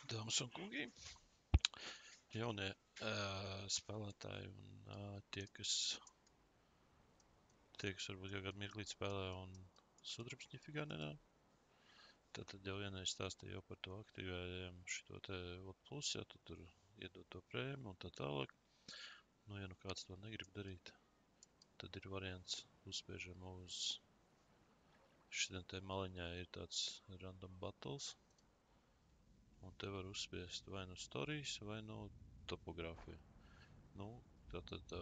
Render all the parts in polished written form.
Dāmas un kungi, jaunie spēlētāji un tie, kas varbūt jau kādu mirklīt spēlē un sudrabs ņifigā nenāk. Tātad jau vienreiz stāstīju jau par to aktivējam šito te Volt Plus, ja tu tur iedod to prēmu un tā tālāk. Nu, ja nu kāds to negrib darīt, tad ir variants uzspiežam uz šitiem te maliņā ir tāds random battles. Un te var uzspiest vai nu stories, vai nu topogrāfiju. Nu, tātad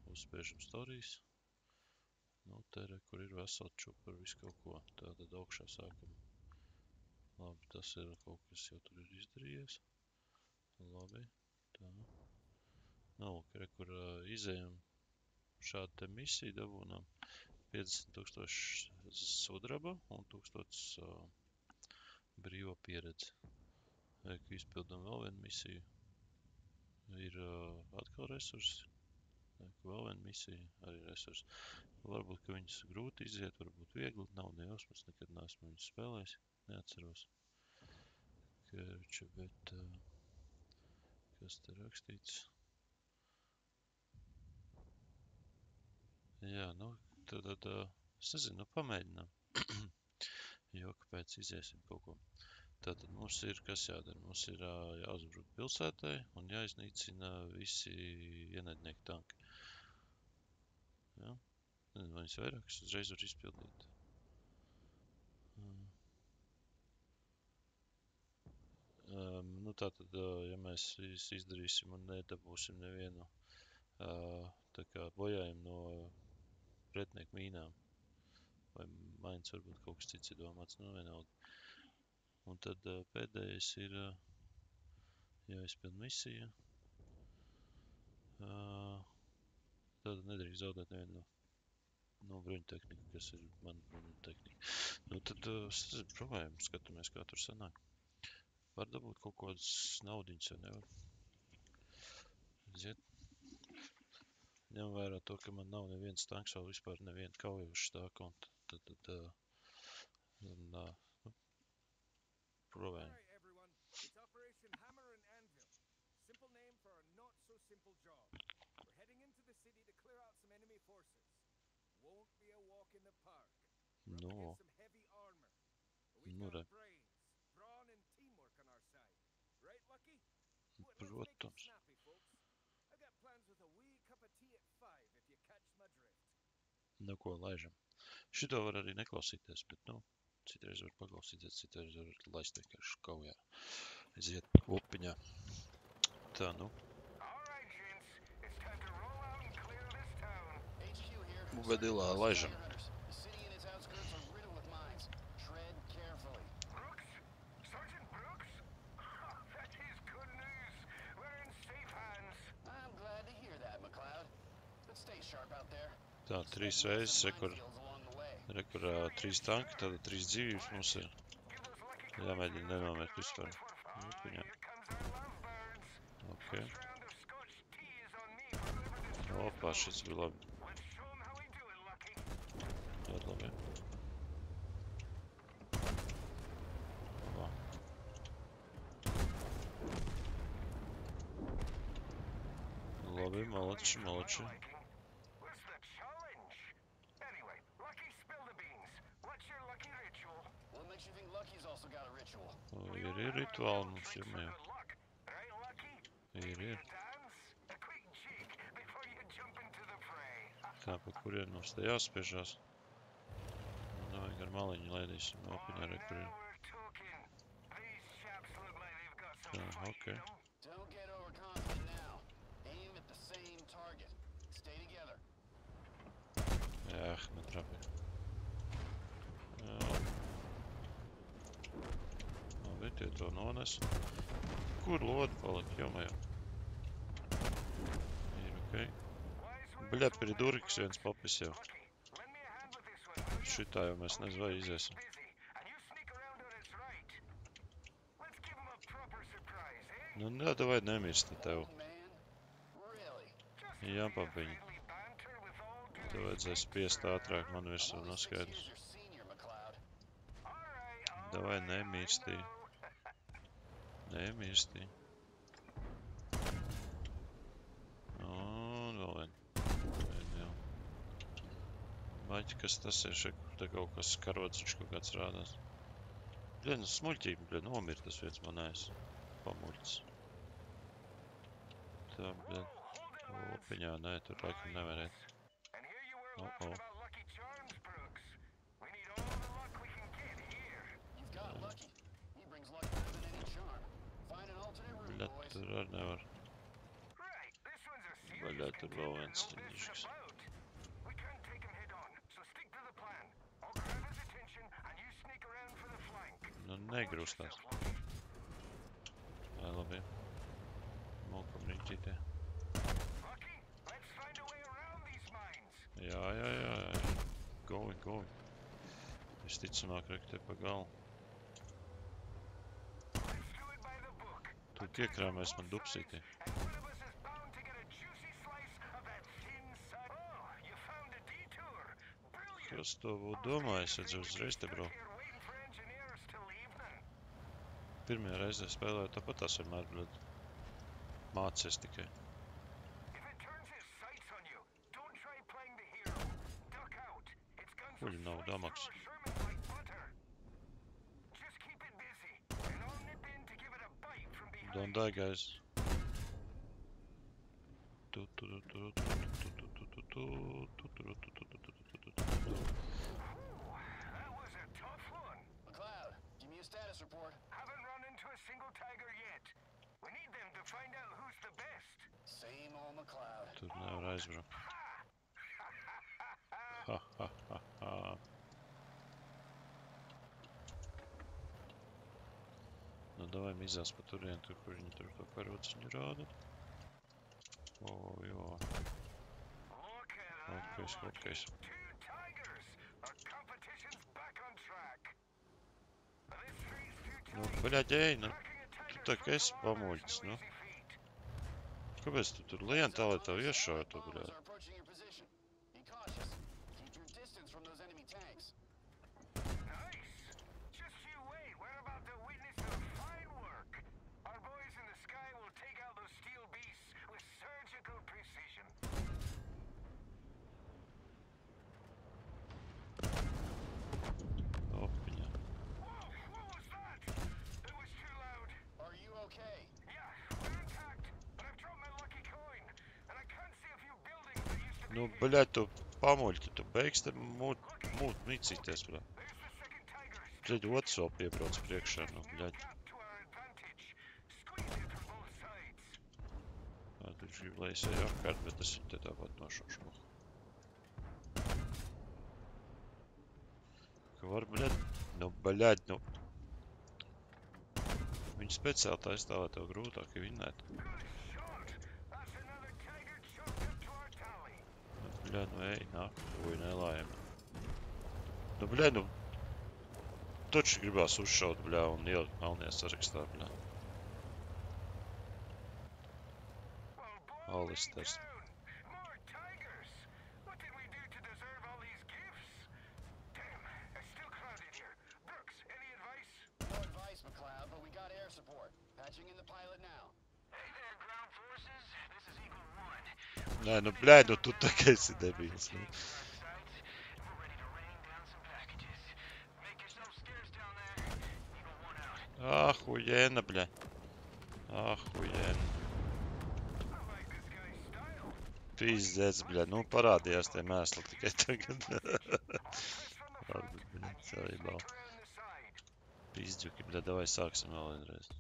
uzspiežam stories. Nu, te re, kur ir vesela čupa par visu kaut ko. Tātad augšā sākam. Labi, tas ir kaut kas jau tur ir izdarījies. Labi, tā. Nu, re, kur izējam šādu te misiju dabūnām. 50,000 sudraba un 1000 brīvo pieredzi. Re, ka izpildam vēl vienu misiju. Ir atkal resursi. Vēl viena misija, arī resursi. Varbūt, ka viņas grūti iziet, varbūt viegli, nav nejausmas, nekad neesmu viņas spēlējis, neatceros. Kērča, bet kas te rakstīts? Jā, nu, tad es nezinu, nu pamēģinām. Jo, kāpēc iziesim kaut ko. Tātad mums ir, kas jādara? Mums ir jāuzbruk pilsētai un jāiznīcina visi ienaidnieki tanki. Jā? Nezinu, vai viņas vairākas uzreiz var izpildīt. Nu tātad, ja mēs izdarīsim un nedabūsim nevienu tā kā bojājumu no pretnieku mīnām, vai mains varbūt kaut kas cits ir domāts, nu vienalga. Un tad pēdējais ir jāizpild misija. Tad nedrīkst zaudēt nevienu no bruņtehniku, kas ir mana bruņtehnika. Nu tad provējam, skatāmies, kā tur sanāk. Var dabūt kaut kādas naudiņas, ja nevar. Ziet. Ņem vērā to, ka man nav neviens tanks vēl vispār neviena kaujoša stāka, un tad nu, provējam. It's Operation Hammer and Anvil. Simple name for a not so simple job. We're heading into the city to clear out some enemy forces. Won't be a walk in the park. We're up against some heavy armor. But we've got brains, brawn and teamwork on our side. Right, Lucky? Let's make it snappy, folks. I got plans with a wee cup of tea at 5 if you catch my drift. Nu, ko laižam. Šito var arī neklausīties, bet, nu, citreiz var paklausīties, citreiz var laist vienkārši kaujā. Aiziet upiņā. Tā, nu. Vedilā laižam. Tā, 3 reizes, rekur 3 tanki, tāda 3 dzīvības mums ir. Jāmēģina nenomirt vispār. Upiņā. Ok. Opā, šis bija labi. Ļoti labi. Labi, malači, malači. Ir rituāli mums jumajā. Ir. Tā, pa kurien mums te jāspiežās. Nu, vajag ar maliņu laidīsim opiņā, re, kur ir. Tā, ok. Jā, netrapīja. Jā. Labi, tie to nones. Kur lodi palika, jomajā? Ir ok. Bļa, pridurks viens papis jau. Šitā jau mēs nezinu, vai iziesim. Nu, nedavai nemirsti tev. Jā, papiņi. Tev vajadzēs spiest ātrāk man virsū noskaidrs. Davai nemirstī. Nemirstī. Un vēl vien jau. Maķi, kas tas ir šeit? Te kaut kas karodziņš kaut kāds rādās. Bļa, nu smuļķīgi, bļa, nomir tas viens manējs. Pamuļķis. Tā, bļa. Opiņā, nē, tur laikam nevarēt. Bļa, tur arī nevar. Bļa, tur vēl viens ķiņģišks. Nu, negrūstās. Ai, labi. Mokam riņķītē. Jā. Going. Visticamāk, rek te pa galu. Tu iekrāmēs man dupsītī. Kas to būtu domājis, ja uzreiz te brauc? Pirmajā reizē spēlēju, tāpat tās vienmēr, bļad, mācies tikai. Kuļi nav damaks. Don't die, guys. Status report. Haven't run into a single tiger yet. We need them to find out who's the best. Same old McLeod. Tur nevar aizbraukt. Nu, davai mizās pa turien, tur, kur viņi tur to karociņu rāda. Jo. Hokejs. Nu, baļaģēji, nu, tu tā kā esi pamuļķis, nu. Kāpēc tu tur lien tā, lai tev iešauja to, baļaģi? Nu, baļaģi, tu pamuļķi, tu beigsi te mūt mīcīties, baļaģi. Baļaģi, otrs vēl piebrauc priekšā, nu, baļaģi. Viņš grib, lai es eju apkārt, bet es viņu te tāpat nošaušu. Ka var, baļaģi? Nu, baļaģi, nu. Viņi speciāli taistā, lai tev grūtāk vinnēt. Bļa, nu ej, nāk, uj, nelājami. Nu, bļa, nu, taču gribās uzšaut, bļa, un ielikt melnajā sarakstā, bļa. Alisters. Nē, nu, bļai, nu, tu tā kā esi debīls, nu. Ahujena, bļai. Ahujena. Pizdēts, bļai, nu, parādījās tie mēsli tikai tagad. Labi, bļai, cerībā. Pizdģuki, bļai, davai sāksim vēl vienreiz.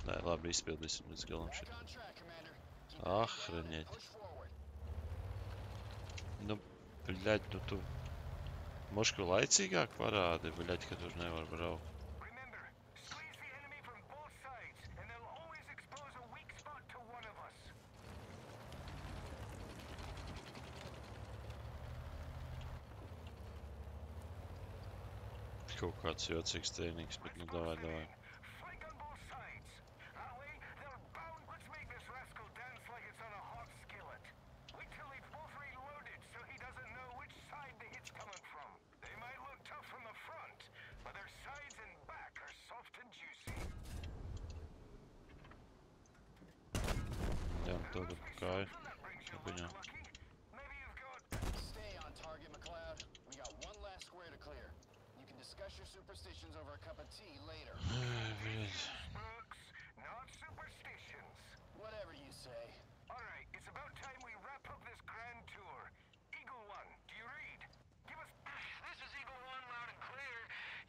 Nē, labi, izpildīsim līdz galam šeit. Ahreņiet. Nu, bļaļ, nu tu mošku laicīgāk parādi, bļaļ, ka tur nevar braukt. Kaut kāds jocīgs cienīgs, bet nu davai. Tāda kāja. Viņā. Stay on target, McLeod. We got one last square to clear. You can discuss your superstitions over a cup of tea later. Блядь. Brooks, not superstitions. Whatever you say. Alright, it's about time we wrap up this grand tour. Eagle One, do you read? Give us... This is Eagle One, loud and clear.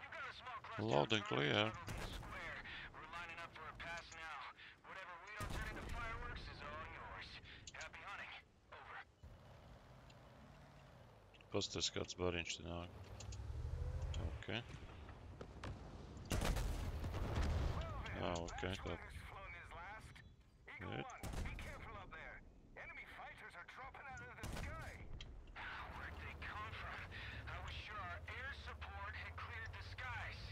You've got a small Loud and clear. square. We're lining up for a pass now. Whatever we don't turn into fireworks is all yours. Happy hunting. Over. Pastāties, kāds bariņš te nāk. Ok. Ok, tā. Eagle One, be careful up there. Enemy fighters are dropping out of the sky. Where'd they come from? I was sure our air support had cleared the skies.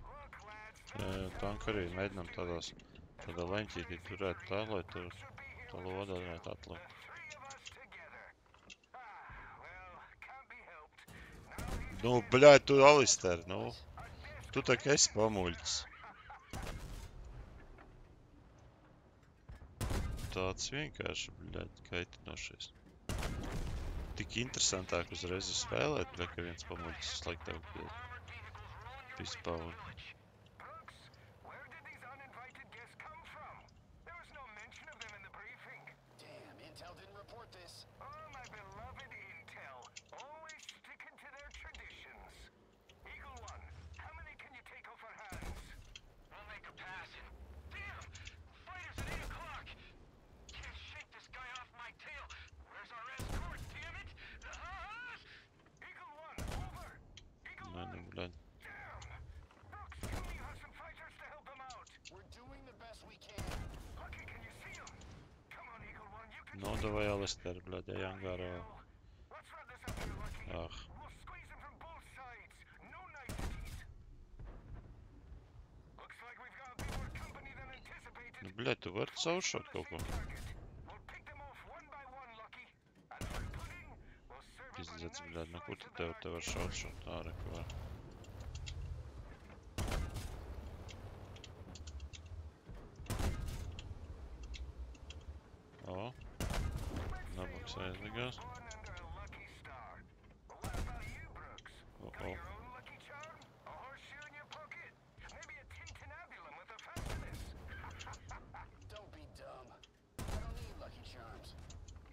Look, lads, Tanku arī mēģinām tādā leņķītī turēt tā, lai tur tā loda varētu atlikt. three of us together. Well, can't be helped. Nu, bļaļ, tu Alister, nu. Tu tak esi pamuļķis. Tāds vienkārši, bļaļ, kaitinošais. Tik interesantāk uzreiz ir spēlēt, bļaļ, ka viens pamuļķis sliktāk bija. Pispauļ. Brooks, where did these uninvited guests come from? There was no mention of them in the briefing. Damn, Intel didn't report this. Oh, my beloved Intel, always sticking to their traditions. Eagle One, how many can you take off our hands? We'll make a pass. Damn! Fighters at 8 o'clock! Can't shake this guy off my tail. Where's our escort, damn it? Eagle One, over. Eagle Nē, One, nu, bļaļ. damn. Brooks, tell me you have some fighters to help them out. We're doing the best we can. Lucky, can you see them? Come on, Eagle One, you can Nu, davai Alister, bļaļ, ej angārā. Let's wrap this up here, Lucky. Ah. We'll squeeze them from both sides. No niceties. Looks like we've got a bit more company than anticipated. Nu, bļaļ, tu vari cauršot kaut ko. We'll pick them off one by one, Lucky. And for pudding, we'll serve up a Pizdec, nice bļaļ, nu, kur slice tu of tev var šaut ārā, ko var. O. Nabaks aizligās. Born under a lucky star. But what about you, Brooks? Got Uh-oh. your own lucky charm? A horseshoe in your pocket? Maybe a tintinabulum with a fastness? Don't be dumb. I don't need lucky charms.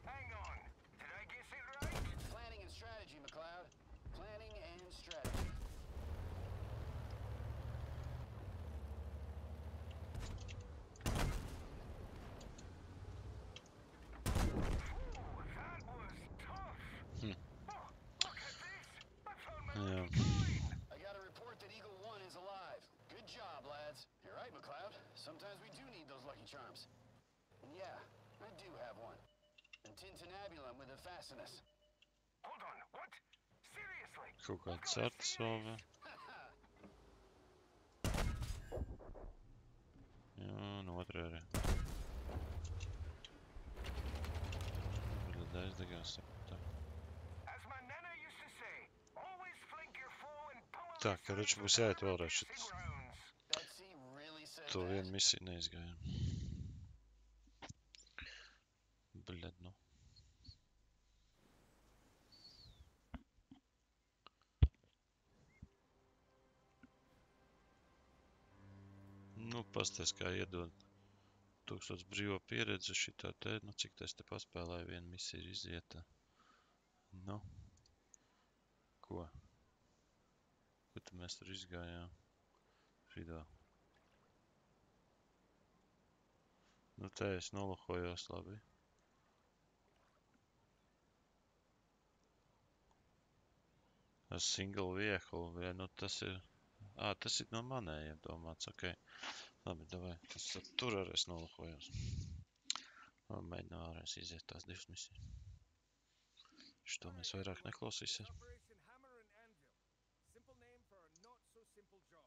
Hang on. Did I guess it right? Planning and strategy, McLeod. Planning and strategy. That was tough. Hmm. Oh, look at this. I found my Jā. lucky coin. I got a report that Eagle One is alive. Good job, lads. You're right, McLeod. Sometimes we do need those lucky charms. And yeah, I do have one. A tintinabulum with a fascinus. Hold on. What? Seriously? Kaut kāda certasove. Jā, un otra arī. Bļaļ, aizdegās. Tā. As my nana used to say, always flank your foe and pummel Tā, their karoči, sides būs with jāiet arrows vēlreiz and šitas. grounds. Betsy really said To that. vienu misiju neizgājām. Bļaļ, nu. Nu, pasties, kā iedod 1000 brīvo pieredzi šitā te, nu, cik es te paspēlēju, viena misija ir izieta. Nu, ko? Ko tad mēs tur izgājām? Šitā. Nu, te es nolahojos labi. A single vehicle, vai, nu, tas ir... tas ir no manējiem domāts, ok. Labi, davai, tas tur arī es nolahojos. Labi, mēģinām ārēs iziet tās divas misijas. Šito mēs vairāk neklausīsim. Operation Hammer and Anvil. Simple name for a not so simple job.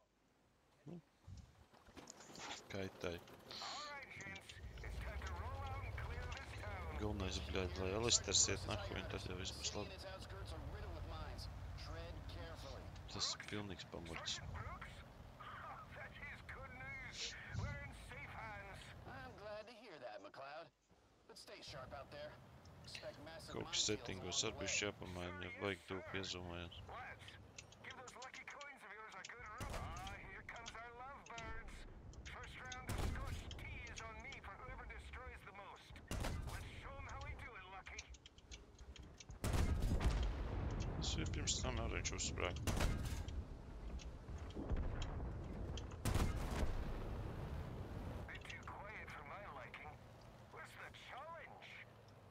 Kaitai. All right, gents. It's time to roll out and clear this town. Galvenais, bļaļ, lai Alisters iet nahuj, un tad jau viss būs labi. Its outskirts are riddled with mines. Tread carefully. Tas ir pilnīgs pamuļķis. Sergeant Brooks? Oh, that is Stay sharp out there. Expect massive Kaut kas minefields settingos along ar the way. bišķi jāpamaina, ja vajag to piezumēt. Lads, give those lucky coins of yours a good rub. Ah, here comes our lovebirds. First round of Scotch tea is on me for whoever destroys the most. Let's show 'em how we do it, Lucky. Es jau pirms tam arī viņš uzsprāga. Bit too quiet for my liking. What's the challenge?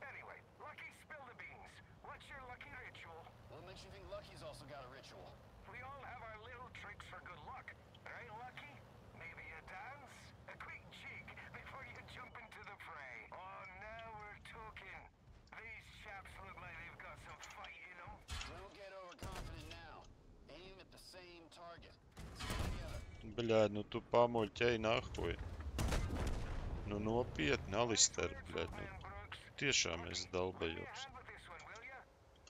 Anyway, Lucky, spill the beans. What's your lucky ritual? What makes you think Lucky's also got a ritual? We all have our little tricks for good luck. Right, Lucky? Maybe a dance? A quick jig before you jump into the fray. Oh, now we're talking. These chaps look like they've got some fight in them. Don't get overconfident now. Aim at the same target. Stay together. Bļād, nu tu pamuļķei nahuj. Nu nopietni, Alister, bļād, nu tiešām es dalbējos. Hand with this one, will ya?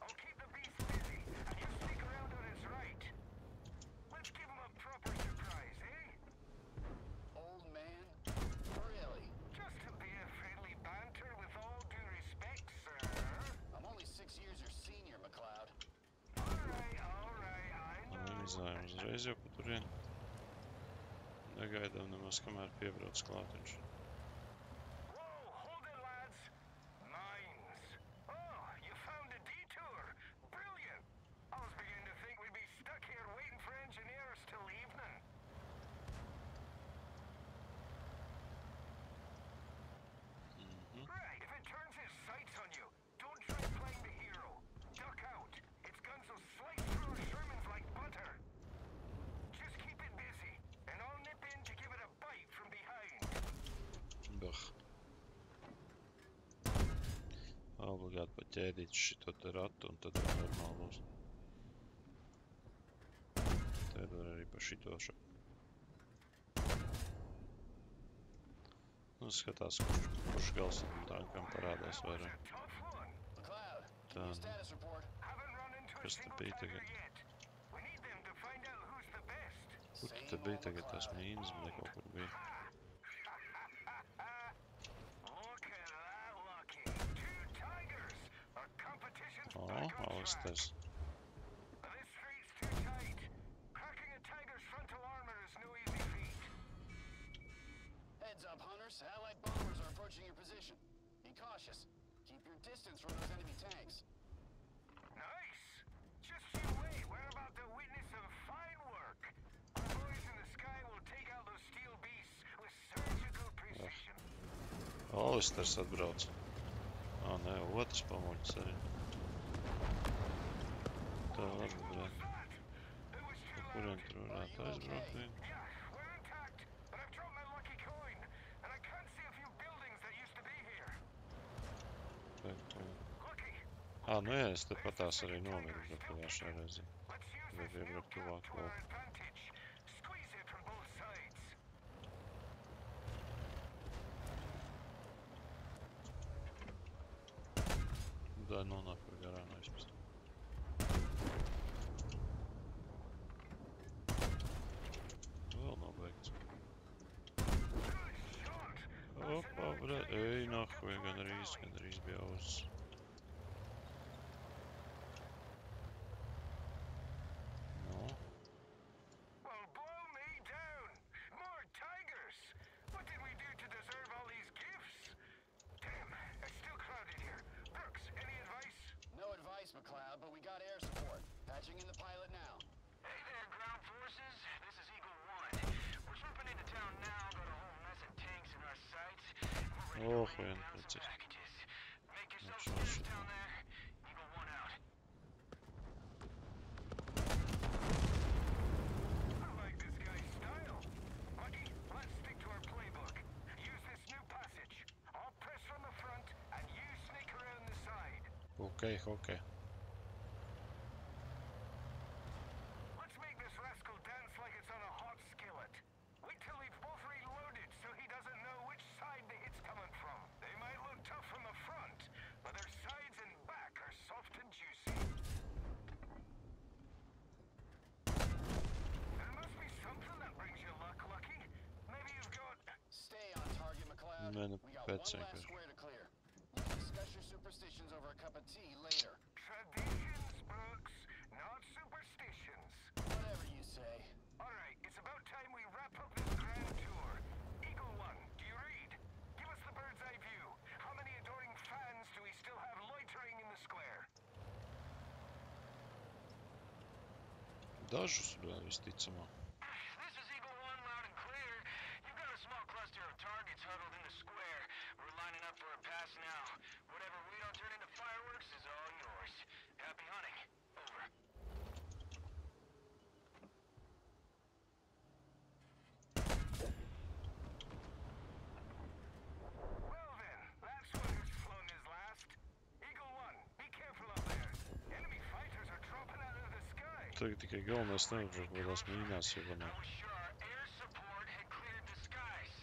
I'll keep the beast busy, and you stick around when it's right. Let's give 'em a proper surprise, eh? Old man? Really? Just a bit of friendly banter with all due respect, sir. I'm only 6 years your senior, McLeod. Alright, I Nu, know. izājām uzreiz jau pa turien. Negaidām nemaz, kamēr piebrauc klātiņš. Whoa, hold it, lads. Mines. Oh, you found a detour. Brilliant. I was beginning to think we'd be stuck here waiting for engineers till evening. Right, if it turns its sights on you, don't try playing the hero. Duck out. Its guns will slice through our Shermans like butter. Just keep it busy, and I'll nip in to give it a bite from behind. Bah. Obligāti paķēdīt šito te ratu, un tad jau normāli būs. Tad var arī pa šito šo. Nu, skatās, kurš gals tam tankam parādās vairāk. Tough one. McLeod, give me Done. a status report. Haven't run into a Kas te single bija tiger tagad? yet. We need them to find out who's the best. Kur Same te bija old tagad tās McLeod. mīnas, bet kaut kur bija. Look at that, Lucky. 2 tigers. A competition's O, back on track. Alisters. This street's too tight. Cracking a tiger's frontal armor is no easy feat. Heads up, hunters. Allied bombers are approaching your position. Be cautious. Keep your distance from those enemy tanks. Nice. Just you wait. We're about to witness some fine work. Our boys in the sky will take out those steel beasts with surgical precision. Alisters atbrauc. Ā, nē, otrs pamuļķis arī. Tā labi, bļād. It was too Pa kurien loud. tur varētu aizbraukt vien? Yeah, we're intact, but I've dropped my lucky coin, and I can't see a few buildings that used to be here. Lucky, Ā, nu jā, es te patās arī nomiru, bet pagājušā reizē. let's use Vai this new iebraukt gap tuvāk to our vēl. advantage. Squeeze it from both sides. Tā nonāk par garām aizpēc. Vēl nav beigts. Good shot. Opa, bļād, ej, nahuj, gan arī bija uz. Nu, Well, blow me down. More tigers. What did we do to deserve all these gifts? Damn, it's still crowded here. Brooks, any advice? No advice, McLeod, but we got air support. Patching in the pilot now. Hey there, ground forces. This is Eagle 1. We're swooping into town now, got a whole mess of tanks in our sights. We're ready Oh, to rain man, down that's some it. packages. Make yourself That's scarce awesome. down there. Eagle 1 out. I like this guy's style. Lucky, let's stick to our playbook. Use this new passage. I'll press from the front, and you sneak around the side. okei, okei. Let's make this rascal dance like it's on a hot skillet. Wait till we've both reloaded so he doesn't know which side the hit's coming from. They might look tough from the front, but their sides and back are soft and juicy. There must be something that brings you luck, Lucky. Maybe you've got... Stay on target, McLeod. Man, We got pēc one last vienkārši. square to clear. Look superstitions over a cup of tea later. Traditions, Brooks, not superstitions. Whatever you say. Alright, it's about time we wrap up this grand tour. Eagle One, do you read? Give us the bird's eye view. How many adoring fans do we still have loitering in the square? Dažus vēl visticamāk. This is Eagle One, loud and clear. You've got a small cluster of targets huddled in the square. We're lining up for a pass now. Whatever we don't turn into fireworks is all yours. Happy hunting. Over. Well then, that's one who's flown his last. Eagle One, be careful up there. Enemy fighters are dropping out of the sky. Tagad tikai galvenais nevar kaut kādās mīnās I ievanāt. was sure our air support had cleared the skies.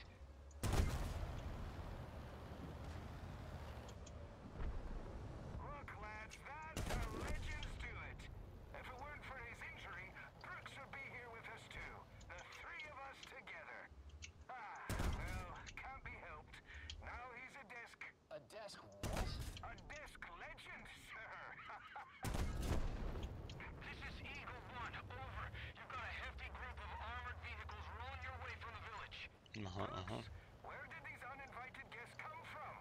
Look, lads, that's how legends do it. If it weren't for his injury, Brooks would be here with us too. The three of us together. Ah, well, can't be helped. Now he's a desk. A desk what? A desk legend, sir. This is Eagle One, over. You've got a hefty group of armored vehicles rolling your way from the village. Aha, aha. Where did these uninvited guests come from?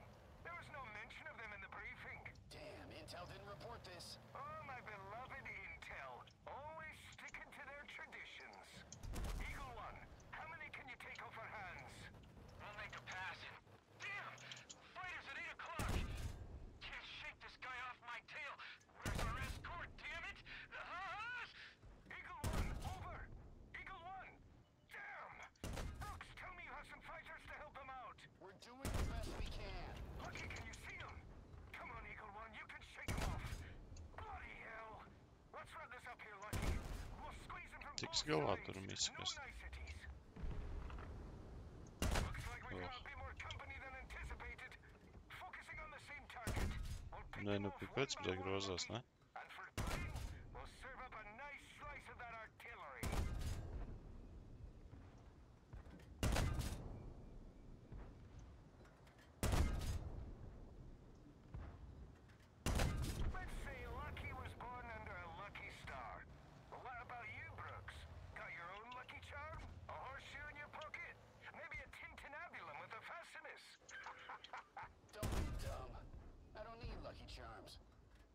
There was no mention of them in the briefing. Damn, Intel didn't report this. Oh, my beloved Intel. Always sticking to their traditions. Eagle One, how many can you take off our hands? We'll make a pass in. Damn! Fighters at 8 o'clock! Can't shake this guy off my tail. Where's our escort, damn it? Eagle One, over! Eagle One! Damn! Brooks, tell me you have some fighters to help them out. We're doing the best we can. Lucky, can you see them? Come on, Eagle One, you can shake them off. Bloody hell! Let's wrap this up here, Lucky. We'll squeeze them from Tiks both galā sides. tur un viss, No kas- niceties. Looks like we got Oh. a bit more company than anticipated. Focusing on the same target. We'll pick Nē, them nu off pie one pēc by tā one, grozās, Lucky. ne? And for pudding, we'll serve up a nice slice of that artillery. Let's say Lucky was born under a lucky star. But what about you, Brooks? Got your own lucky charm? A horseshoe in your pocket? Maybe a tintinabulum with a fascinus? Don't be dumb. I don't need Lucky Charms.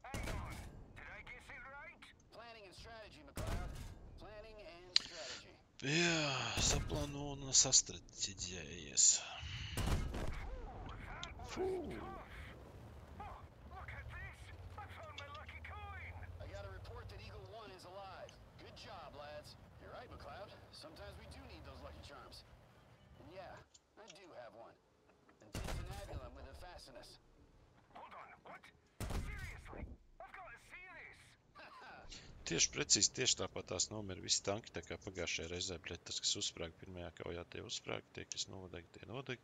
Hang on. Did I guess it right? Planning and strategy, McLeod. Planning and strategy. Jā, saplāno un sastrateģējies. That was Phew. tough. Oh, look at this. I found my lucky coin. I got a report that Eagle One is alive. Good job, lads. You're right, McLeod. Sometimes we do need those Lucky Charms. And yeah, I do have one. And tintinabulum with a fascinus. Hold on. What? Seriously? I've got to see this. Tieši precīzi, tieši tāpat tās nomira visi tanki, tā kā pagājušajā reizē, bļet, tas, kas uzsprāga pirmajā kaujā, tie uzsprāga, tie, kas nodega, tie nodega.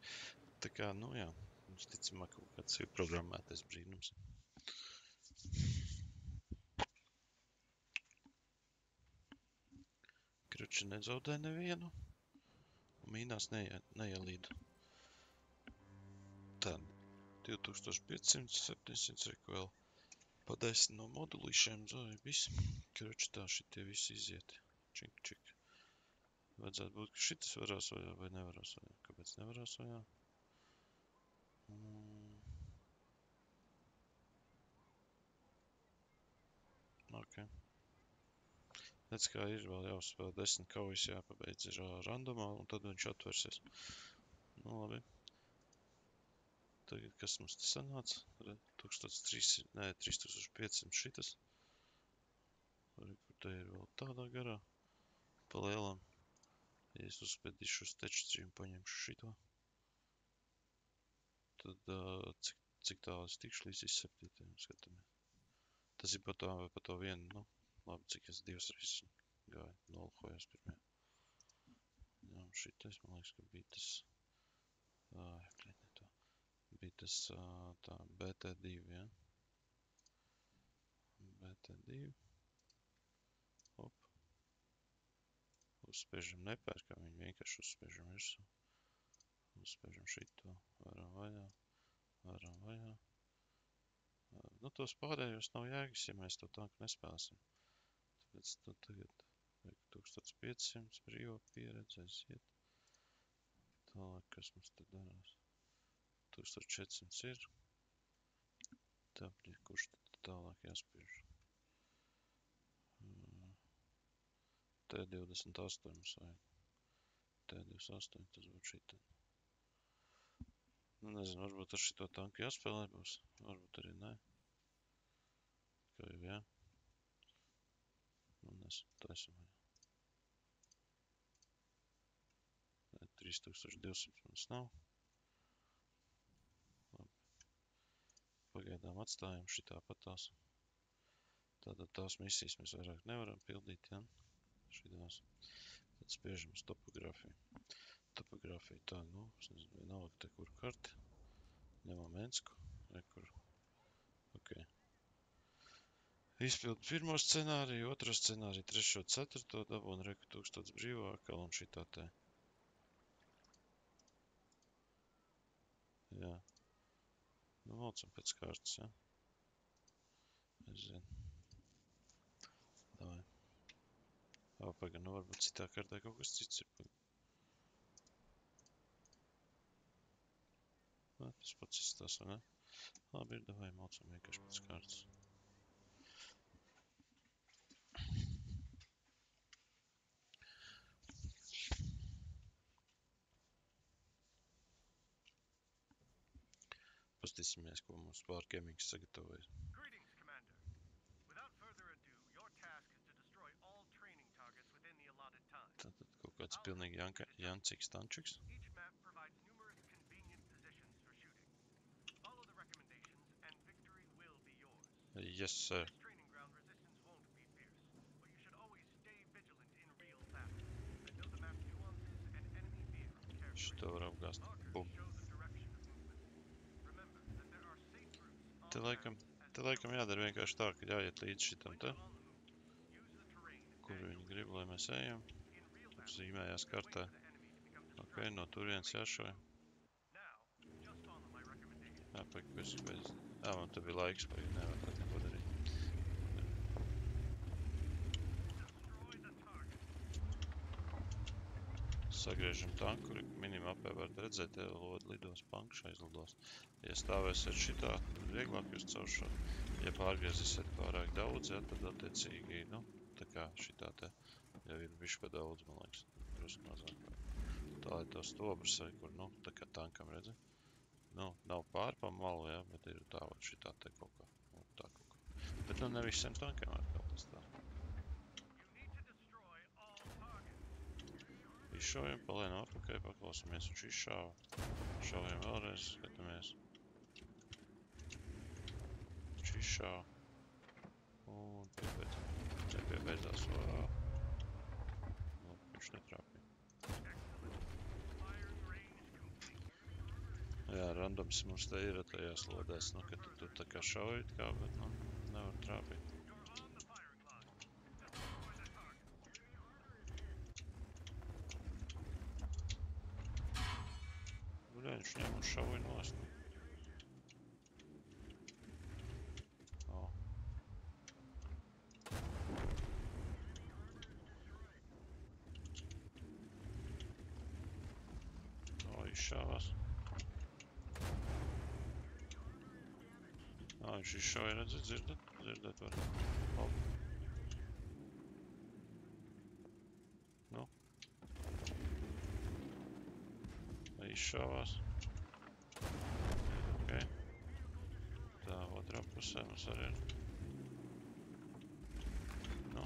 Tā kā, nu jā, mums ticamāk kaut kāds ir programmētais brīnums. Kruči nezaudē nevienu, un mīnās neielīd. Tad 2500, 700 reku vēl pa 10 no modulīšiem zoja visi. Kruči tā šitie visi iziet. Čik, čik. Vajadzētu būt, ka šitas varāsojā vai nevarāsojā. Kāpēc nevarāsojā? Ok. Redz, kā ir vēl jāuzspēl 10 kaujas, jāpabeidz ir randomā, un tad viņš atversies. Nu, labi. Tagad, kas mums te sanāca? 3500 šitas. Arī, kur te ir vēl tādā garā. Pa lielam. Ja es uzspēdīšu uz tečstream, paņemšu šito. Tad, cik tālu es tikšu līdz 7. Skatāmies. Tas ir pa to vienu, nu, labi, cik es 2 reizes gāju, nolhojos pirmajā. Jā, un šitais, man liekas, ka bija tas, jākļēt ne to, bija tas tā BT2, ja? BT2, hop, uzspiežam nepērkam, viņu vienkārši uzspiežam virsū, uzspiežam šito, varam vaļā, Nu, tos pārējos nav jēgas, ja mēs to tanku nespēsim. Tāpēc tu tagad 1500 brīvo pieredze aiziet. Tālāk, kas mums te darās? 1400 ir. Tāpēc, kurš tad tālāk jāspiež? T28 mums vajag. T28, tas būtu šitā. Nu, nezinu, varbūt ar šito tanku jāspēlē būs. Varbūt arī nē. Kā jau jā. Nu, taisam. 3200 mums nav. Labi. Pagaidām atstājam šitā patās. Tātad tās misijas mēs vairāk nevaram pildīt, ja? Šitās. Tad spiežam uz topogrāfiju. Topogrāfija tā, nu, es nezinu, vienalga te kur karti. Ņemam Ensku. Rekur. Ok. Izpildu pirmo scenāriju, otro scenāriju, trešo, ceturto dabu un reku 1000 brīvā atkal un šitā te. Jā. Nu, valcam pēc kārtas, ja? Es zinu. Davai. Paga, nu varbūt citā kārtā kaut kas cits ir. Tas pats izstās, vai ne? Labi, ir, davai, valcam vienkārši pēc kārtas. Pastīsimies, ko mums Wargamings sagatavoja. Greetings, Commander. Without further ado, your task is to destroy all training targets within the allotted time. Tātad kaut kāds pilnīgi jancīgs tančiks. Each map provides numerous convenient positions for shooting. Follow the recommendations and victory will be yours. Yes, sir. This training ground resistance won't be fierce, but you should always stay vigilant in real battle and know the map's nuances and enemy vehicle characteristics. Šito var apgāst. Bum. Show the direction of movement. Remember that there are safe routes on Te laikam jādara vienkārši tā, ka jāiet līdz šitam te. Kur viņi grib, lai mēs ejam. Tur zīmējās kartē. Ok, no turienes jāšauj. Jā, pēc. Man te bija laiks, vai nevarētu neko darīt. Sagriežam tanku, kur minimapē varat redzēt, ja lidos pankšā izlidos. Ja stāvēsiet šitā, vieglāk jūs cauršāt. Ja pārgriezīsiet pārāk daudz, ja, tad attiecīgi, nu, tā kā šitā te jau ir bišķi pa daudz, man liekas, drusku mazāk. Tā ir tos stobrus arī, kur, nu, tā kā tankam redzi. Nu, nav pār pa malu, ja, bet ir tā, šitā te kaut kā, nu, tā kaut kā. Bet nu ne visiem tankiem atkal tas tā. Izšaujam, palienam atpakaļ, paklausamies, viņš izšāva. Šaujam vēlreiz, skatāmies. Viņš izšāva. Un piebeidzās. Nu, viņš netrāpīja. Jā, randoms mums te ir tajās lodēs, nu, ka tu tā kā šauji, bet, nu, nevar trāpīt. Viņš ņem un šauj nost. Izšāvās. Viņš izšauja, redzat, dzirdēt var. Labi. Nu. Izšāvās. Ok. Tā, otrā pusē mums arī ir. Nu.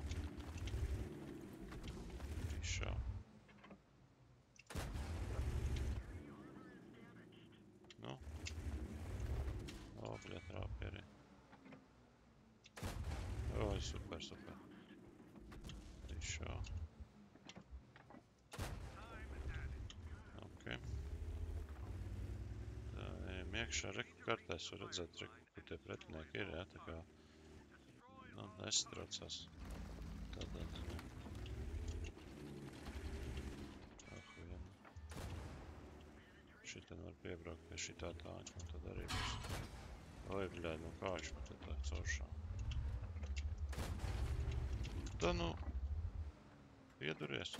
Izšāv. Nu. O, bļet, rāpi arī. Oi, super. Izšāv. Ok. Iekšā reku kartēs var redzēt, kur tie pretinieki ir, jā, tā kā, nu, nesatraucās. Tādēļ, nu. Ahujam. Šitien var piebraukt pie šitā tāņa, un tad arī būs. Oi, bļaļ, nu kā viņš man te tā cauršā? Da nu, pieduries.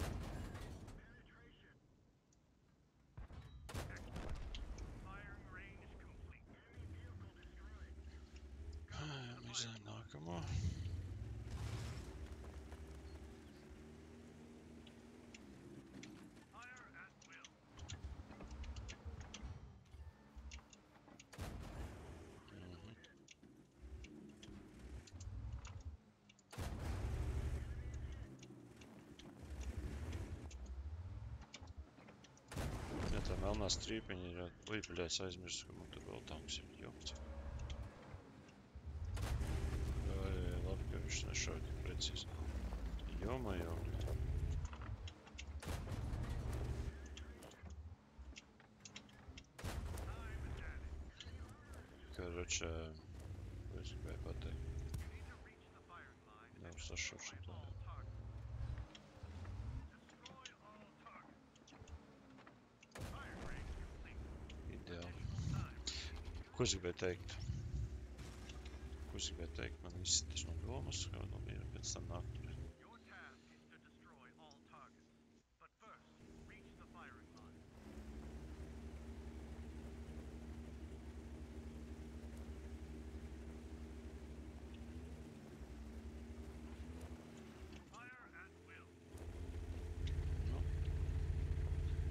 Izēm nākamo. Ja tā melnā strīpiņa ir... Ui, bļaļ, es aizmirsu, ka man tur vēl tanks ir jokts. Labi, ka viņš nešauj tik precīzi. Jomajā. Karočē, ko es gribēju pateikt? Nevar sašaušot to. Ideāli. Ko es gribēju teikt? Man izsitis no domas, kā no mīra pēc tam nāk tur. Nu,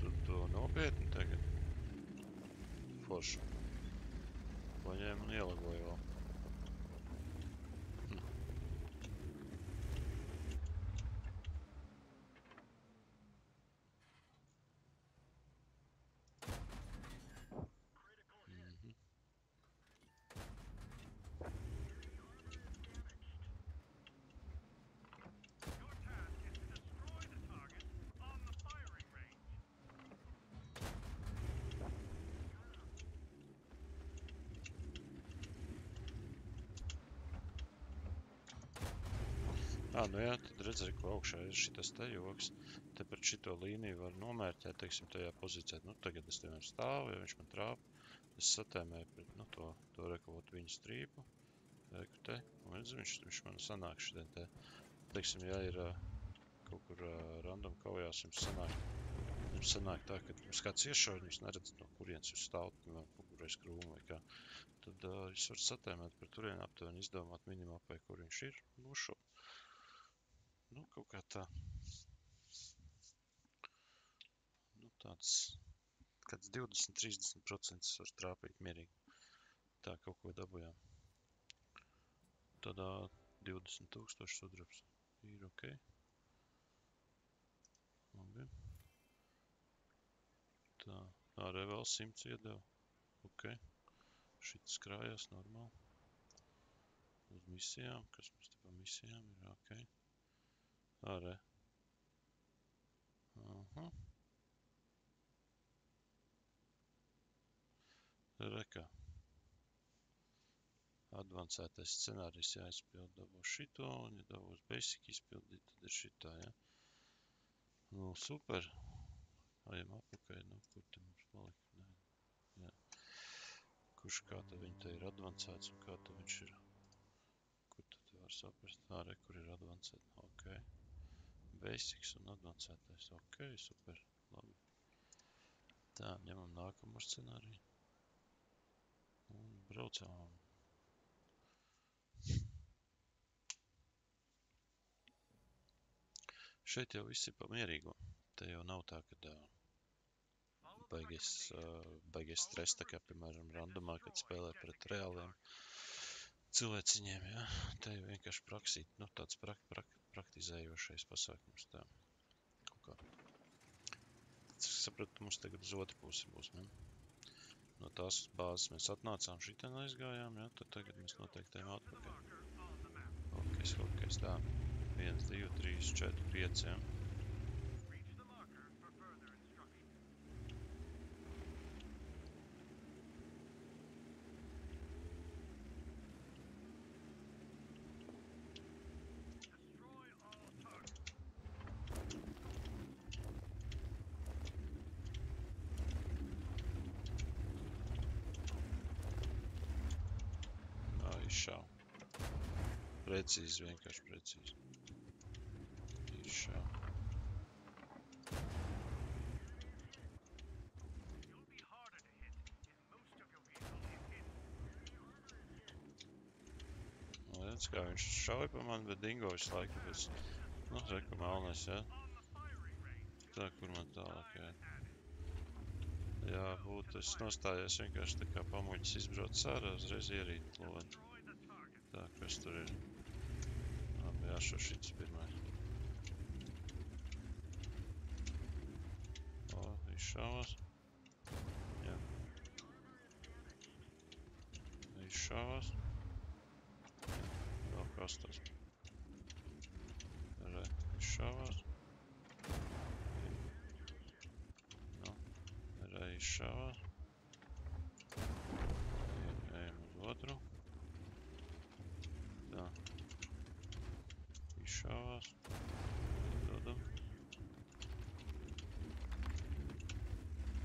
tu to nopietni tagad. Forši. Paņēmu un ielagoju vēl. Nu jā, tad redz arī, ko augšā ir šitas te joks. Te par šito līniju var nomērķēt, teiksim, tajā pozīcijā. Nu, tagad es tev stāvu, ja viņš man trāpa. Es satēmēju pret, nu, to rekavot viņu strīpu. Reku te. Un redz, viņš man sanāk šitien te. Teiksim, ja ir kaut kur random kaujās, jums sanāk tā, ka jums kāds iešauj, jums neredz, no kurienes jūs stāvat, piemēram, pagurais krūmu vai kā. Tad jūs varat satēmēt par turienu aptuveni, izdomāt minimapai, kur viņš ir, nošaut. Nu, kaut kā tā. Nu, tāds, kāds 20-30% var trāpīt mierīgi. Tā kaut ko dabujām. Tādā 20,000 sudrabs. Ir ok. Labi. Tā, arī vēl 100 iedeva. Ok. Šitas krājās normāli. Uz misijām. Kas mums te pa misijām ir? Ok. Arī. Aha. Reka. Advancētais scenārijs jāizpild, dabūs šito, un ja dabūs basic izpildīt, tad ir šitā, ja? Nu, super. Ejam apakaļ, nu, kur te mums palika? Nē, jā. Kurš kā tad viņi te ir advancēts un kā tad viņš ir? Kur tad var saprast? Re, kur ir advancēt? Ok. Basics un advancētais. Ok, super. Labi. Tā, ņemam nākamo scenāriju. Un braucām. Šeit jau viss ir pamierīgo. Te jau nav tā, ka baigies stress, tā kā, piemēram, randomā, kad spēlē pret reāliem cilvēciņiem, ja? Te jau vienkārši praksīt, nu, tāds praktizējošais pasākums, tā. Kaut kā. Sapratu, mums tagad uz otru pusi būs, ne? No tās bāzes mēs atnācām, šitien aizgājām, ja? Tad tagad mēs noteikti ejam atpakaļ. Ok, tā. 1, 2, 3, 4, 5, ja? Izšāva. Precīzi, vienkārši precīzi. Izšāva. Redz, kā viņš šauja pa mani, bet dingo visu laiku, tāpēc, nu, reku melnais, jā. Tā, kur man tālāk, jā. Jā, būtu, es nostājies vienkārši tā kā pamuļķis izbrauc sārā, uzreiz ierīt loni. Tā, kas tur ir? Labi, jāšo šits pirmais. O, izšāvās. Jā. Izšāvās. Vēl kastās. Re, izšāvās. Nu, re, izšāvās. Ejam uz otru. Tā. Izšāvās. Dodam.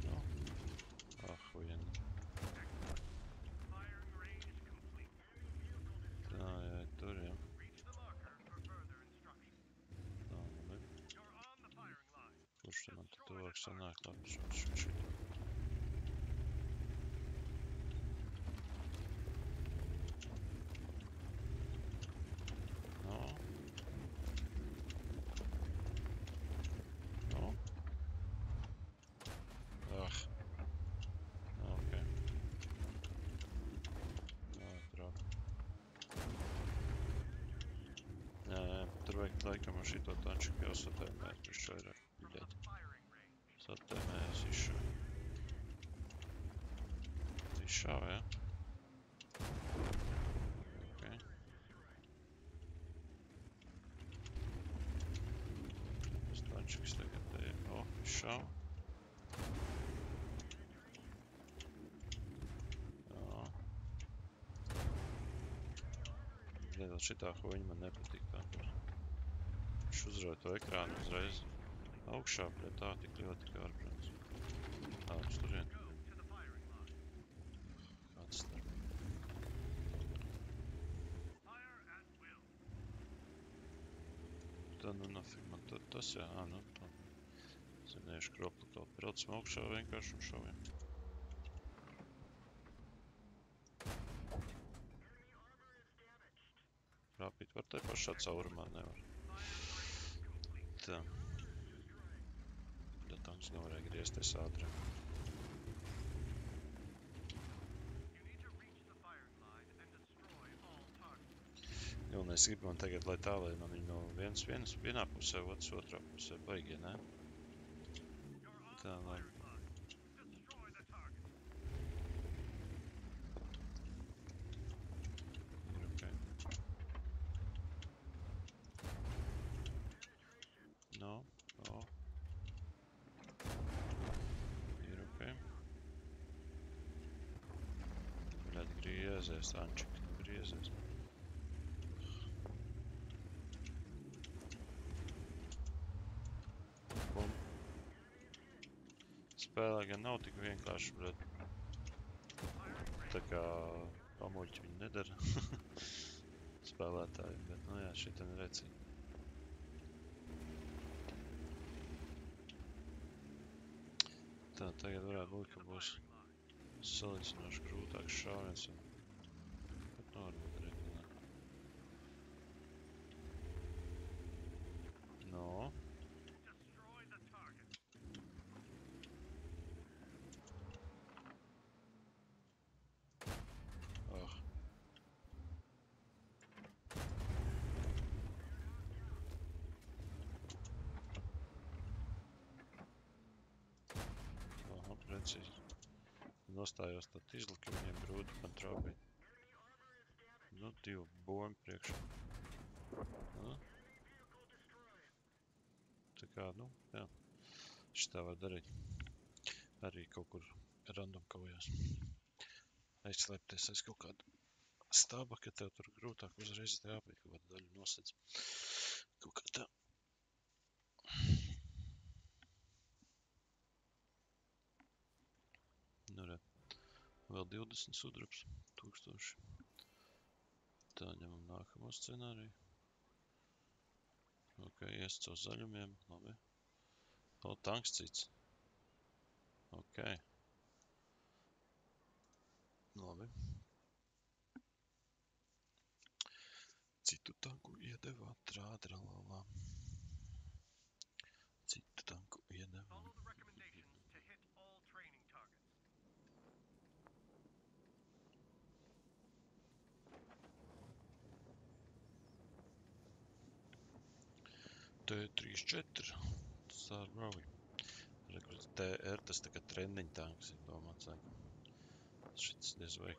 Nu. Ahujeni. Tā, jā, tur, jā. Tā, labi. Kurš te man te tuvāk sanāk? Labi, šit. No. No. Ah. Ok. Jā, trāk. Jā, tur vajag laikam ar šito tančiku jau satēmēt, viņš vairāk biļeti. Satēmējas izšāv. Izšāv, jā? Ok. Tas tančiks tagad te ir. O, izšāv. Jā. Vēl šitā hoņa man nepatīk tā. Viņš uzrauj to ekrānu uzreiz augšā, bet tā tik ļoti kā ārprāts. Tā, uz turien. Kāds starp. Tā, nu, nafig man tad tas, jā, nu, tā. Zinējuši kropli kaut braucam augšā vienkārši un šaujam. Rāpīt var tai pašā caurumā, nevar. Tā. Ja tanks nevarēja griezties ātri. Galvenais grib man tagad, lai tā, lai man viņi no vienā pusē, otrs otrā pusē baigie, ne? Tā, labi. Ir ok. No, no. Ir ok. Bļaļ, griezies, tančik, griezies. Bum. Spēlē gan nav tik vienkārši, bet tā kā pamuļķi viņi nedara spēlētāji, bet, nu jā, šitam ir recīgi. Tā, tagad varētu būt, ka būs salīdzinoši grūtāks šāviens, bet nu varbūt arī ne. No. Ah. Aha, precīzi. Nostājos tad izlika viņiem grūti man trāpīt. Nu, 2 bombi priekšā. Nu. Tā kā, nu, jā. Šitā var darīt. Arī kaut kur random kaujās. Aizslēpties aiz kaut kādu stāba, ka tev tur grūtāk uzreiz trāpīt, kaut kādu daļu nosedz. Kaut kā tā. Nu, re. Vēl 20 sudrabs. 1000. Tā, ņemam nākamo scenāriju. Ok, ies caur zaļumiem, labi. O, tanks cits. Ok. Labi. Citu tanku iedeva, trādralala. Citu tanku iedeva. Follow the recommendations to hit all training targets. T-34. Star Bravi. Rekrut TR, tas tā kā treniņu tanks ir domāts, laikam. Šitas diez vai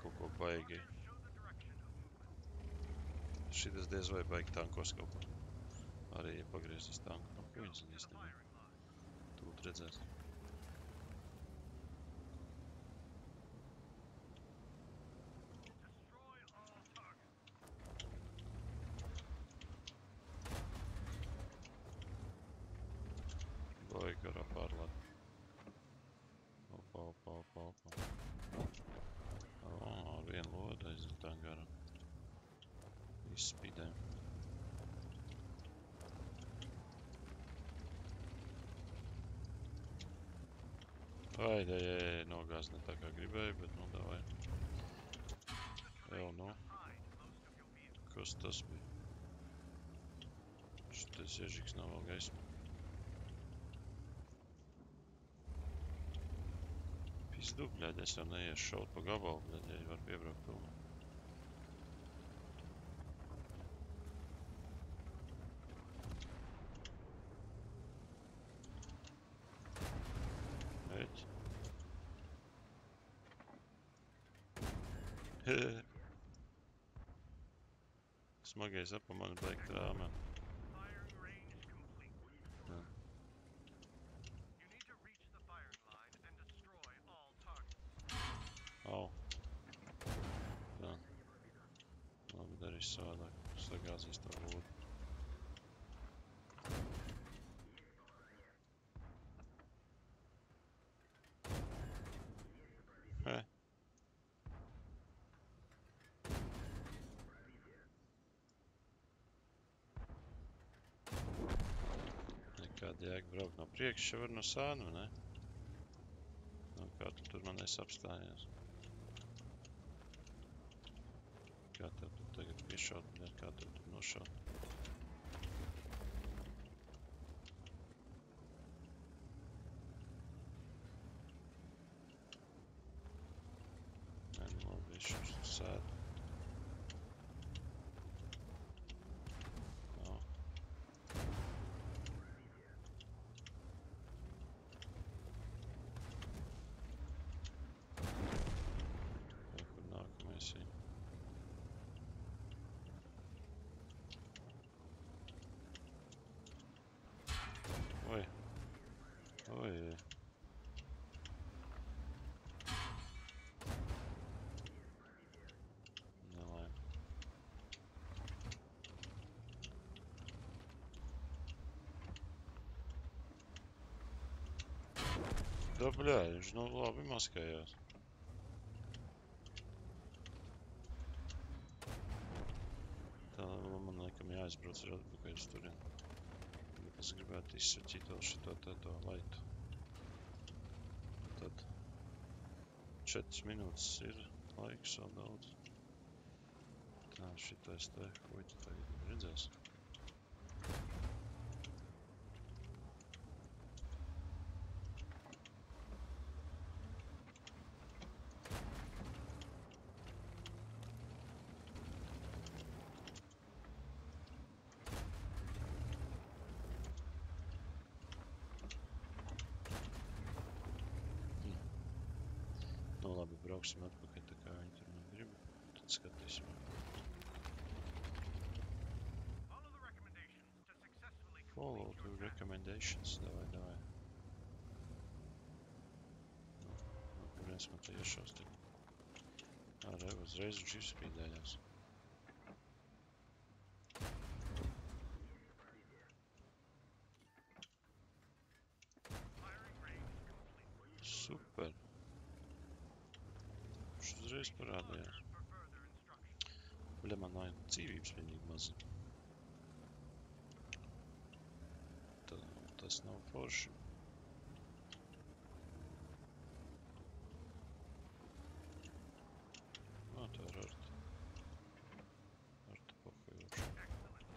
kaut ko baigi. Show the direction of movement. Šitas diez vai baigi tankos kaut ko. Arī pagriezīs tanku. Nu, ko viņas To the īstenībā? firing line. Tūt redzēt. Destroy all targets. Baigi garā pārlēt. Opa. O, ar vienu lodu aiziet tā garā. Izspīdē. Ai, nogāz ne tā kā gribēju, bet nu davai. Jau, nu. Hide most of your vehicles. Kas tas bija? Šitais iežiks nav vēl gaisma. Pizdu, bļaļ, es jau neiešu šaut pa gabalu, bļaļ, ja var piebraukt pilnā. Eķi. Smagais apa mani baigi trāmē. Firing range complete. Jā. You need to reach the firing line and destroy all targets. Au. Tā. Labi, darīšu savādāk. Sagāzīs to lodu. Nekāda jēga braukt no priekša, var no sānu, ne? Nu, kā tu tur man esi apstājies? Kā tev tur tagad piešaut, ne? Kā tev tur nošaut? Nē, nu labi, es šos sēdu. Nav. Vai kur nākamais ir? Oi. Oi. Nelaim. Da, bļā, viņš nu labi maskējās. Tā, man laikam jāizbrauc ar atpakaļ uz turien. Bet es gribētu izsaķīt vēl šito tādo laitu. Tad 4 minūtes ir laiks vēl daudz. Tā, šitais te, ko tu tagad redzēs? Nu labi, brauksim atpakaļ, tā kā viņi tur man grib. Tad skatīsim. Follow the recommendations to successfully Follow complete the your task. recommendations. Davai. Nu, kurienes man te iešaus tagad? Ārē, uzreiz viņš izspīdējās. Firing range complete. Super. Viņš uzreiz parādījās. For further instructions. Bļa, man nav dzīvības vienīgi maz. Tas nav forši. Tā ir arta. Arta pahojoša. Excellent.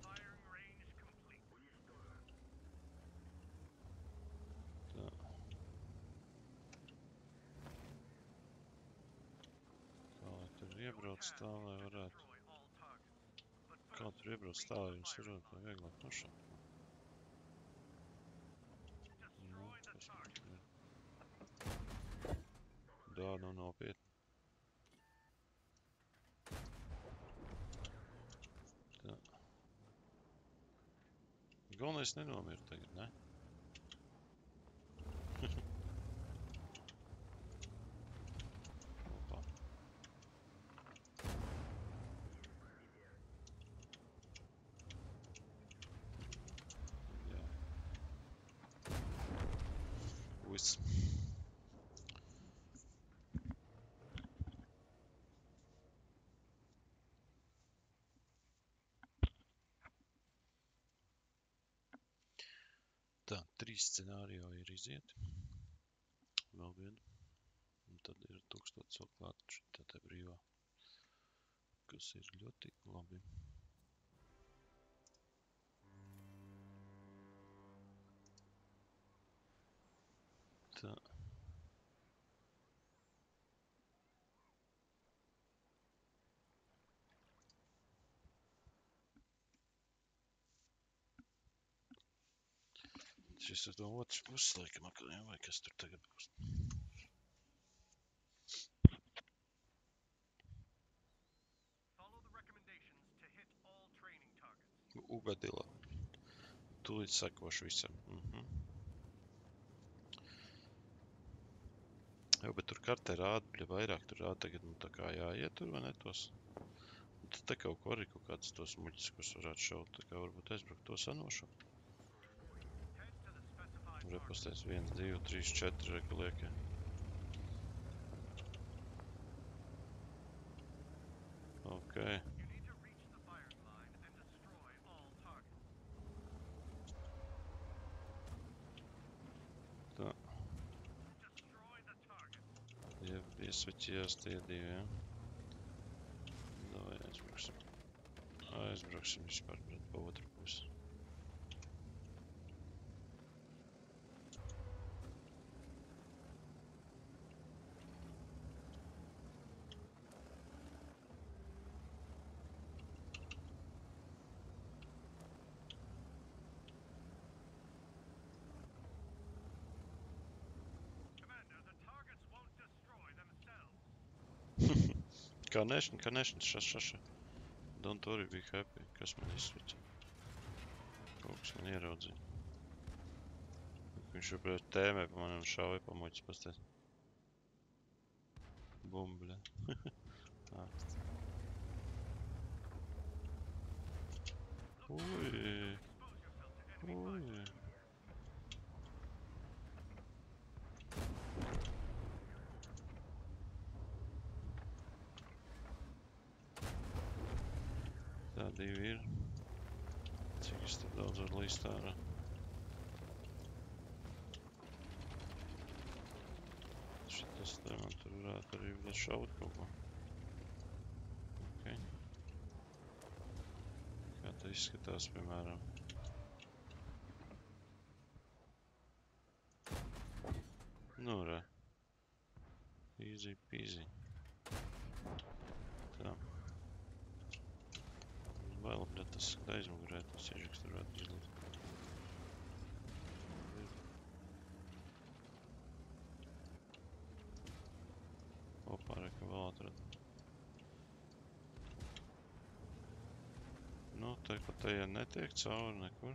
Firing range complete. Tā. Kā lai tur iebrauc tā, lai varētu... Destroy all targets. But Kā first, tur iebrauc tā, lai viņus varētu tā vieglāk nošaut? Nu, destroy the kas man target. tur ir? Tā, nu nopietni. Tā. Galvenais nenomir tagad, ne? Opa. Jā. Viss. Tā, 3 scenārijā ir iziet. Vēl vienu. Un tad ir 1000 vēl klāt šitā te brīvā. Kas ir ļoti labi. Tā. Šis ir no otras puses, laikam, atkal, jā, vai kas tur tagad būs. Follow the recommendations to hit all training targets. Ugadila. Tūlīt sekošu visam. Jā, bet tur kartē rāda, bļa, vairāk tur rāda, tagad nu tā kā jāiet tur, vai ne tos? Un tad te kaut ko arī kaut kāds tos muļķis, kurus varētu šaut, tā kā varbūt aizbraukt to sanošu. Head to the specified Re, target. pastāst 1, 2, 3, 4, re, ka liek, ja. Ok. You need to reach the firing line and destroy all targets. Tā. Destroy the target. Ja iesveķījās tie divi, ja. Davai aizbrauksim. Aizbrauksim vispār, bret, pa otru pusi. Commander, the targets won't destroy themselves. Carnation, ša. Don't worry, be happy. Kas man izsveķi? Kaut kas man ieraudzīja. Viņš joprojām tēmē pa mani un šauja pa muļķis, pastāst. Bumbļa. Ārst. Ui. Expose yourself to enemy fire. Ui. Tā divi ir. Cik es te daudz var līst ārā. Šitas te man tur varētu arī šaut kaut ko. Ok. Kā te izskatās, piemēram. Nu, re. Easy peasy. Tā. Bail, bļa, tas aizmugurē, tas iežaks tur varētu izlīt. Opā, re, ka vēl atrad. Nu, te pa te ja netiek cauri nekur.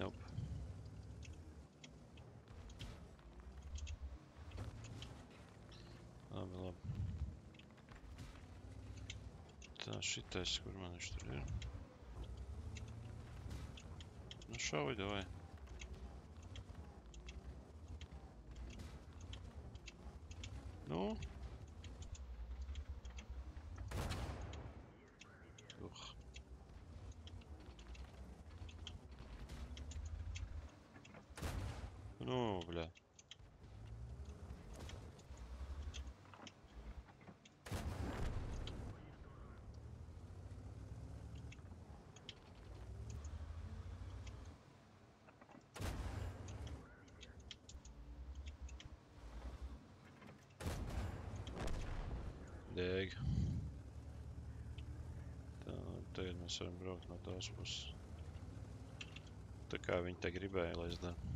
Nope. Tā, šitais, kur man viņš tur ir. Nu, šauj, davai. Nu? Nu, bļā. Dēļ. Tā, tagad mēs varam braukt no tās puses. Tā kā viņi te gribēja, lai es daru.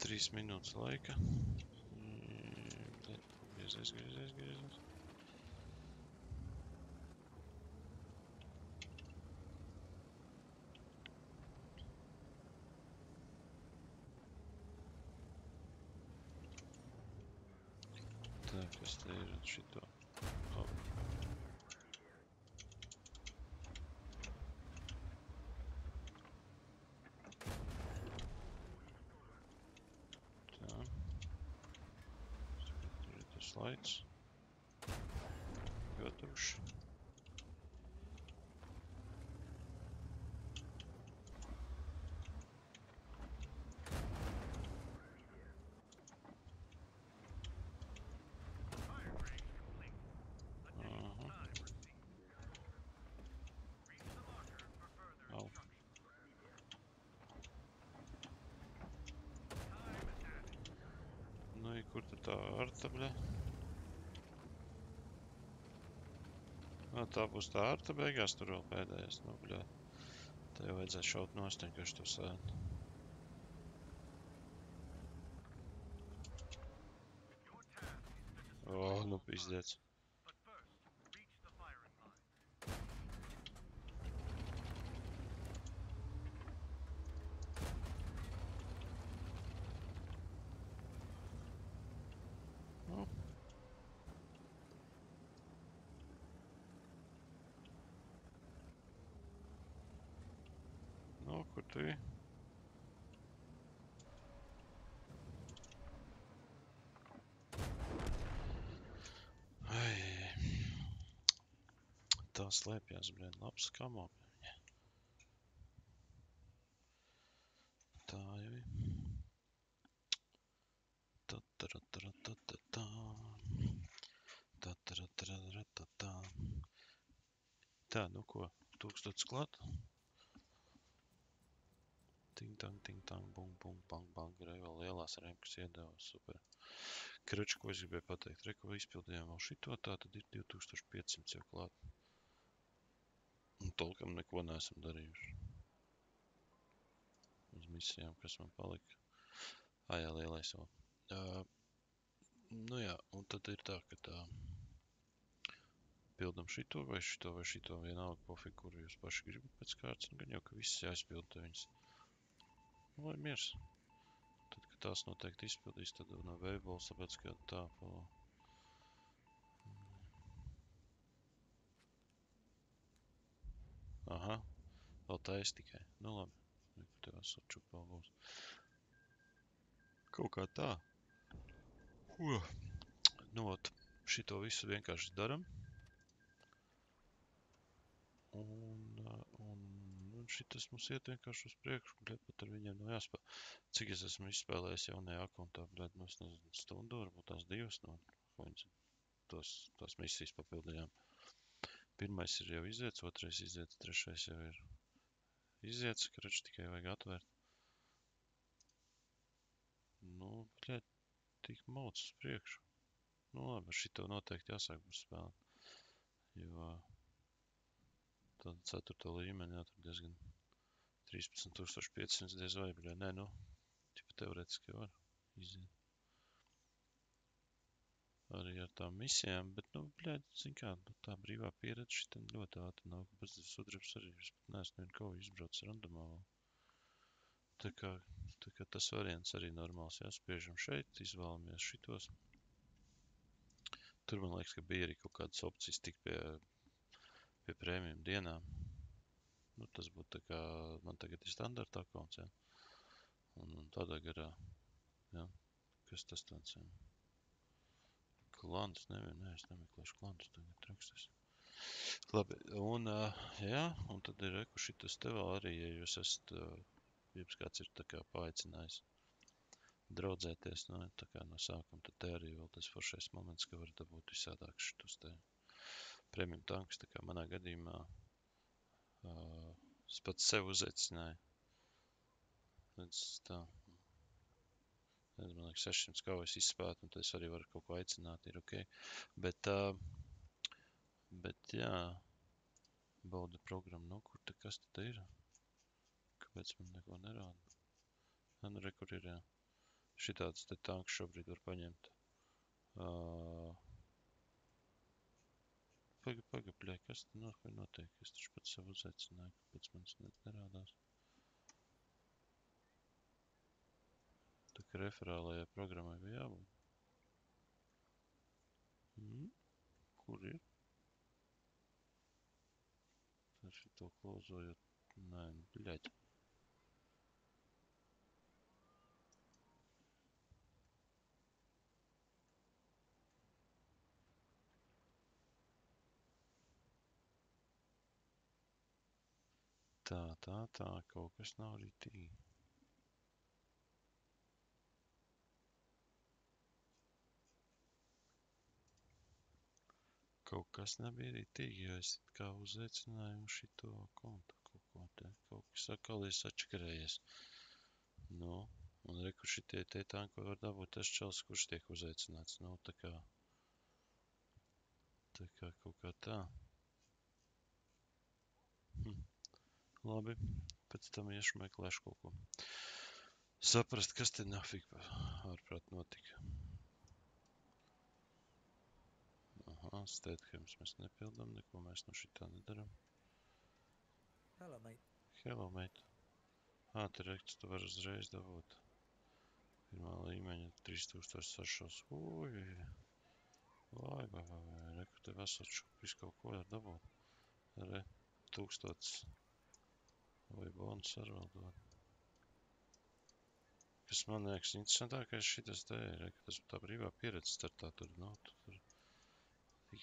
Trīs minūtes laika. Griezies. Tā, kas te ir šito? Oh. Tā. Tur ir tas laids. Gatavs. Fire range complete. Additional time received. Reach the marker for further Au. instructions. Time added. Nu, i kur tad tā arta, bļa? Tā būs tā arta beigās, tur vēl pēdējais, nu, bļa. Tā jau vajadzēja šaut nost, vienkārši to sēd. Your task is to destroy Oh, nu, all pizdēts. targets. But first, reach the firing line. Nu. Nu, kur tu ir? Ai. Tā slēpjās, blēd, labs kamo. Tā jau ir. Ta-ta-ra-ta-ra-ta-ta-tā. Ta-ta-ra-ta-ra-ta-tā. Tā, nu ko, 1000 klāt? Ting-tang, bum, bang, bang. Re, vēl lielās remkas iedeva, super. Krač, ko es gribēju pateikt? Re, ko izpildījām vēl šito, tā tad ir 2500 jau klāt. Un tolkam neko neesam darījuši. Uz misijām, kas man palika. Jā, lielais vēl. Nu jā, un tad ir tā, ka tā pildam šito vai šito vienalga pofīgi, kuru jūs paši gribat pēc kārtas. Nu, gan jau, ka viss jāizpilda viņas. Nu, lai miers. Tad, kad tās noteikti izpildīs, tad no veibols, tāpēc, ka tā pala. Aha, vēl tais tikai. Nu, labi. Tev sačup vēl būs. Kaut kā tā. Nu, šito visu vienkārši daram. Un šitas mums iet vienkārši uz priekšu, bļet, pat ar viņiem nav jāspēlē. Cik es esmu izspēlējis jaunajā akontā, bļet, nu es nezinu, stundu, varbūt tās 2, no tās misijas papildījām. Pirmais ir jau iziets, otrais iziets, trešais jau ir iziets, krač tikai vajag atvērt. Nu, bļet, tik mauc uz priekšu. Nu, labi, ar šito noteikti jāsāk būs spēlēt. Jo tad 4. līmeni, jā, tur diezgan 13500 diez vai, bļā, nē, nu, tipa teoretiski var iziet. arī ar tām misijām, bet, nu, bļaļ, zin kā, nu, tā brīvā pieredze šitam ļoti ātri nāk, pēc sudrabs arī, es pat neesmu vienu kaut izbraucis randomā vēl. Tā kā tas variants arī normāls, jā, spiežam šeit, izvēlamies šitos. Tur, man liekas, ka bija arī kaut kādas opcijas tikt pie prēmijum dienām. Nu, tas būtu tā kā, man tagad ir standarta akkaunts, jā. Un tādā garā, jā. Kas tas tāds, jā? Klants, nē, es nemeklēšu klantus tagad rakstas. Labi, un, jā, un tad ir reku šitas te vēl arī, ja jūs esat, jums kāds ir tā kā paaicinājis draudzēties, nu, tā kā no sākuma, tad te arī vēl tas foršais moments, ka var dabūt visādāk šitus te premium tankus, tā kā manā gadījumā es pats sev uzaicināju. Redz, tā. Man liekas, 600 kaujas izspēt, un tad es arī varu kaut ko aicināt, ir ok. Bet jā, bauda programmu, nu, kur te kas te ir? Kāpēc man neko nerāda? Nu, re, kur ir, jā. Šitāds te tanks šobrīd var paņemt. Paga, bļai, kas te notiek? Es taču pats sev uzaicināju, kāpēc man tas nerādās? Tā kā referālajai programmai bija jābūt. Kur ir? Tas ir to klauzojot. Nē, bļaļ. Tā, kaut kas nav ritīgi. Kaut kas nebija ritīgi, jo es kā uzaicināju šito kontu kaut ko te. Kaut kas atkal ir sačakarējies. Nu, un re, kur šitie te tanki var dabūt tas čels, kurš tiek uzaicināts. Nu, tā kā kaut kā tā. Labi, pēc tam iešu meklēšu kaut ko. Saprast, kas te nafig ārprāt notika. Aha, Stathams mēs nepildam, neko mēs no šitā nedaram. Hello, mate. Hello, mate. Te rekts, tu var uzreiz dabūt. Pirmā līmeņa 3600. Uj, vai, reku tev esot šupis kaut ko var dabūt. Re, 1000. Vai bonus ar vēl dod. Kas man liekas interesantākais šitas te ir, ka tas tā brīvā pieredze startā tur, nu, tur tik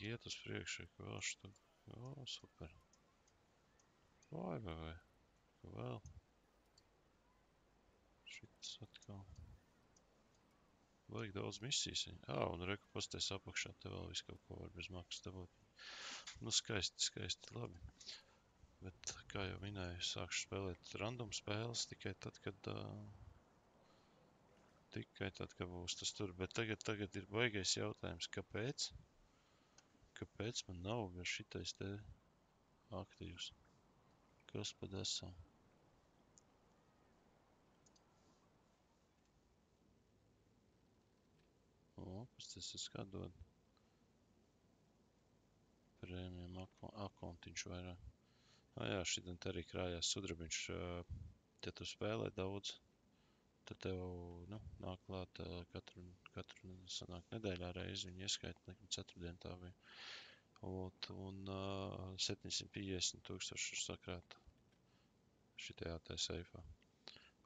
iet uz priekšu, ka vēl šito, super. Vai, ko vēl? Šitas atkal. Vajag daudz misijas viņa. Un reku pastais apakšā te vēl visu kaut ko var bez maksas dabūt. Nu, skaisti, labi. Bet, kā jau minēju, sākšu spēlēt random spēles tikai tad, kad būs tas tur. Bet tagad ir baigais jautājums, kāpēc? Kāpēc man nav vēl šitais te aktīvs? Kas pad esam? Kas tas ir kā dod? Prēmijam akontiņš vairāk. Jā, šitam te arī krājās sudrabiņš. Ja tu spēlē daudz, tad tev, nu, nāk klāt katru sanāk nedēļā reizi, viņi ieskaita, nekam 4 dienu tā bija. Un 750,000 sakrāt šitajā te seifā.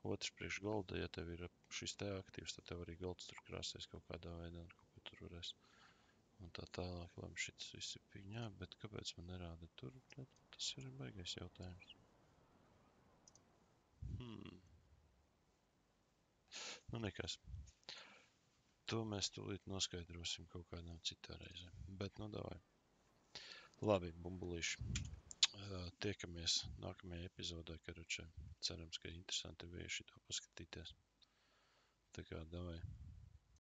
Otrs priekš golda, ja tev ir šis te aktīvs, tad tev arī golds tur krāsies kaut kādā veidā, un kaut ko tur varēs. Un tā tālāk, labi, šitas viss ir piņā, bet kāpēc man nerāda tur? Tas ir baigais jautājums. Nu, nekas. To mēs tūlīt noskaidrosim kaut kādām citā reizē. Bet, nu, davai. Labi, bumbulīši. Tiekamies nākamajā epizodē, karoče. Cerams, ka interesanti bija šito paskatīties. Tā kā, davai.